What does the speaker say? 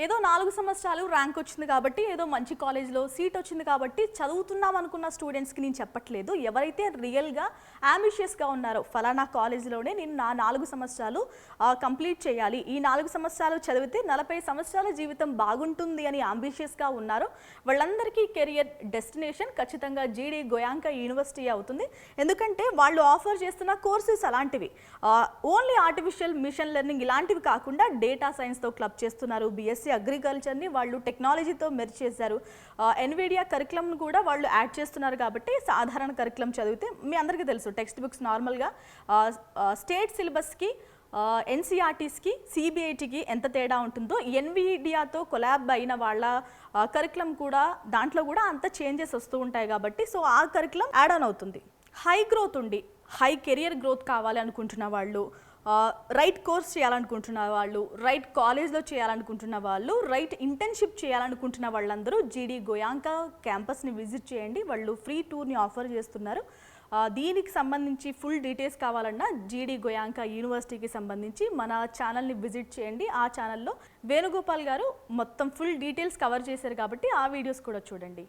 ఏదో 4 సంవత్సరాలు ర్యాంక్ వచ్చింది కాబట్టి, ఏదో మంచి కాలేజ్‌లో సీట్ వచ్చింది కాబట్టి చదువుతున్నాం అనుకున్న స్టూడెంట్స్‌కి నేను చెప్పట్లేదు. ఎవరైతే రియల్‌గా యాంబిషియస్‌గా ఉన్నారో, ఫలానా కాలేజ్‌లోనే నేను నా 4 సంవత్సరాలు కంప్లీట్ చేయాలి. ఈ 4 సంవత్సరాలు చదివితే 40 సంవత్సరాల జీవితం బాగుంటుంది అని యాంబిషియస్‌గా ఉన్నారో, వాళ్ళందరికీ కెరియర్ డెస్టినేషన్ ఖచ్చితంగా జీడీ గోయాంకా యూనివర్సిటీ అవుతుంది. ఎందుకంటే వాళ్ళు ఆఫర్ చేస్తున్న కోర్సెస్ అలాంటివి. ఓన్లీ ఆర్టిఫిషియల్ మిషన్ లెర్నింగ్ ఇలాంటివి కాకుండా డేటా సైన్స్‌తో క్లబ్ చేస్తున్నారు. బీఎస్సీ అగ్రికల్చర్ని వాళ్ళు టెక్నాలజీతో మెర్జ్ చేశారు. ఎన్విడియా కరికులంను కూడా వాళ్ళు యాడ్ చేస్తున్నారు కాబట్టి సాధారణ కరికులం చదివితే మీ అందరికీ తెలుసు టెక్స్ట్ బుక్స్ నార్మల్గా స్టేట్ సిలబస్కి ఎన్సీఆర్టీస్కి సిబిఐటికి ఎంత తేడా ఉంటుందో ఎన్విడియాతో కొలాబ్ అయిన వాళ్ళ కరికులం కూడా దాంట్లో కూడా అంత చేంజెస్ వస్తూ ఉంటాయి కాబట్టి సో ఆ కరికులం యాడ్ ఆన్ అవుతుంది. హై గ్రోత్ ఉండి హై కెరియర్ గ్రోత్ కావాలి అనుకుంటున్న వాళ్ళు, రైట్ కోర్స్ చేయాలనుకుంటున్న వాళ్ళు, రైట్ కాలేజ్లో చేయాలనుకుంటున్న వాళ్ళు, రైట్ ఇంటర్న్షిప్ చేయాలనుకుంటున్న వాళ్ళందరూ జీడీ గోయాంకా క్యాంపస్ని విజిట్ చేయండి. వాళ్ళు ఫ్రీ టూర్ని ఆఫర్ చేస్తున్నారు. దీనికి సంబంధించి ఫుల్ డీటెయిల్స్ కావాలన్నా జీడీ గోయాంకా యూనివర్సిటీకి సంబంధించి మన ఛానల్ని విజిట్ చేయండి. ఆ ఛానల్లో వేణుగోపాల్ గారు మొత్తం ఫుల్ డీటెయిల్స్ కవర్ చేశారు కాబట్టి ఆ వీడియోస్ కూడా చూడండి.